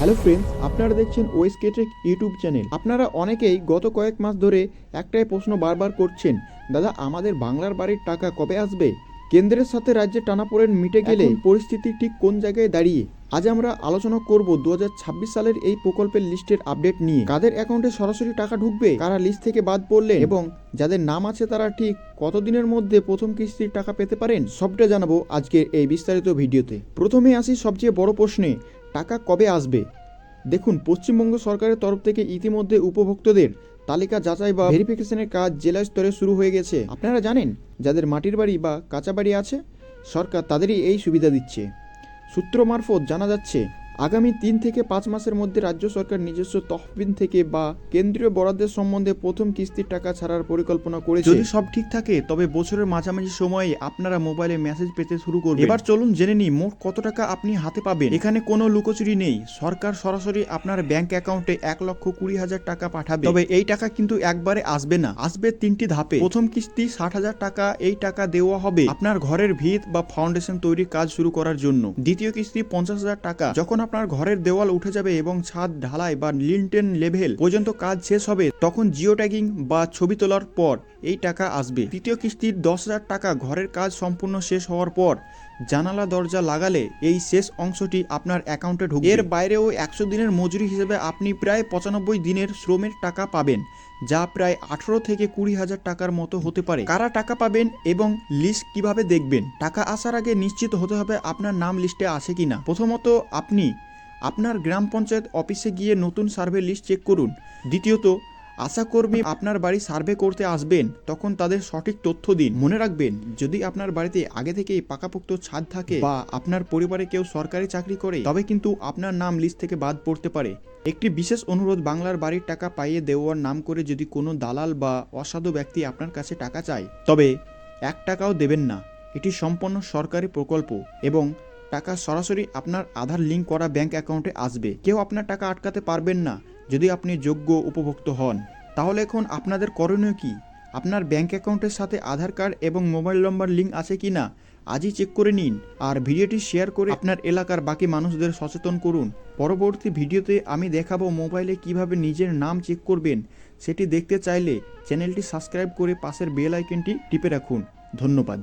Hello friends, আপনারা দেখছেন ওএসকে take YouTube channel. আপনারা অনেকেই গত কয়েক মাস ধরে একটাই প্রশ্ন বারবার করছেন, দাদা আমাদের বাংলার বাড়ির টাকা কবে আসবে? কেন্দ্রের সাথে রাজ্যের টানাপোড়েন মিটে গেলে পরিস্থিতি ঠিক কোন জায়গায় দাঁড়িয়ে? আজ আমরা আলোচনা করব 2026 সালের এই প্রকল্পের লিস্টের আপডেট নিয়ে। কাদের অ্যাকাউন্টে সরাসরি টাকা ঢুকবে, কারা লিস্ট থেকে বাদ পড়লেন এবং যাদের নাম আছে তারা ঠিক কতদিনের মধ্যে প্রথম কিস্তির টাকা পেতে পারেন, সবটা জানাবো আজকের এই বিস্তারিত ভিডিওতে। প্রথমে আসি সবচেয়ে বড় প্রশ্নে, টাকা কবে আসবে? দেখুন, পশ্চিমবঙ্গ সরকারের তরফ থেকে ইতিমধ্যে উপভোক্তাদের তালিকা যাচাই বা ভেরিফিকেশনের কাজ জেলা স্তরে শুরু হয়ে গেছে। আপনারা জানেন, যাদের মাটির বাড়ি বা কাঁচা বাড়ি আছে, সরকার তাদেরই এই সুবিধা দিচ্ছে। সূত্র মারফত জানা যাচ্ছে, আগামী 3 থেকে 5 মাসের মধ্যে রাজ্য সরকার নিজস্ব তহবিল থেকে বা কেন্দ্রীয় বরাদ্দের সম্বন্ধে প্রথম কিস্তির টাকা ছাড়ার পরিকল্পনা করেছে। যদি সব ঠিক থাকে তবে বছরের মাঝামাঝি সময়ে আপনারা মোবাইলে মেসেজ পেতে শুরু করবেন। এবার চলুন জেনে নিই মোট কত টাকা আপনি হাতে পাবেন। এখানে কোনো লুকোচুরি নেই, সরকার সরাসরি আপনার ব্যাংক অ্যাকাউন্টে 1,20,000 টাকা পাঠাবে। তবে এই টাকা কিন্তু একবারে আসবে না, আসবে 3টি ধাপে। প্রথম কিস্তি 60,000 টাকা, এই টাকা দেওয়া হবে আপনার ঘরের ভিত বা ফাউন্ডেশন তৈরির কাজ শুরু করার জন্য। দ্বিতীয় কিস্তি 50,000 টাকা, যখন আপনার ঘরের দেওয়াল উঠে যাবে এবং ছাদ ঢালাই বা লিন্টেন লেভেল পর্যন্ত কাজ শেষ হবে, তখন জিও ট্যাগিং বা ছবি তোলার পর এই টাকা আসবে। তৃতীয় কিস্তির 10,000 টাকা, ঘরের কাজ সম্পূর্ণ শেষ হওয়ার পর জানালা দরজা লাগালে এই শেষ অংশটি আপনার অ্যাকাউন্টে ঢুকবে। এর বাইরেও 100 দিনের মজুরি হিসেবে আপনি প্রায় 95 দিনের শ্রমের টাকা পাবেন, যা প্রায় 18 থেকে 20,000 টাকার মতো হতে পারে। কারা টাকা পাবেন এবং লিস্ট কিভাবে দেখবেন? টাকা আসার আগে নিশ্চিত হতে হবে আপনার নাম লিস্টে আছে কিনা। প্রথমত, আপনি আপনার গ্রাম পঞ্চায়েত অফিসে গিয়ে নতুন সার্ভে লিস্ট চেক করুন। দ্বিতীয়ত, আশাকর্মী আপনার বাড়ি সার্ভে করতে আসবেন, তখন তাদের সঠিক তথ্য দিন। মনে রাখবেন, যদি আপনার বাড়িতে আগে থেকেই পাকাপোক্ত ছাদ থাকে বা আপনার পরিবারে কেউ সরকারি চাকরি করে, তবে কিন্তু আপনার নাম লিস্ট থেকে বাদ পড়তে পারে। একটি বিশেষ অনুরোধ, বাংলার বাড়ির টাকা পাইয়ে দেওয়ার নাম করে যদি কোনো দালাল বা অসাধু ব্যক্তি আপনার কাছে টাকা চায়, তবে 1 টাকাও দেবেন না। এটি সম্পূর্ণ সরকারি প্রকল্প এবং টাকা সরাসরি আপনার আধার লিঙ্ক করা ব্যাংক অ্যাকাউন্টে আসবে। কেউ আপনার টাকা আটকাতে পারবেন না যদি আপনি যোগ্য উপভোক্তা হন। তাহলে এখন আপনাদের করণীয় কি? আপনার ব্যাংক অ্যাকাউন্টের সাথে আধার কার্ড এবং মোবাইল নম্বর লিঙ্ক আছে কি না আজই চেক করে নিন, আর ভিডিওটি শেয়ার করে আপনার এলাকার বাকি মানুষদের সচেতন করুন। পরবর্তী ভিডিওতে আমি দেখাবো মোবাইলে কিভাবে নিজের নাম চেক করবেন। সেটি দেখতে চাইলে চ্যানেলটি সাবস্ক্রাইব করে পাশের বেল আইকনটি টিপে রাখুন। ধন্যবাদ।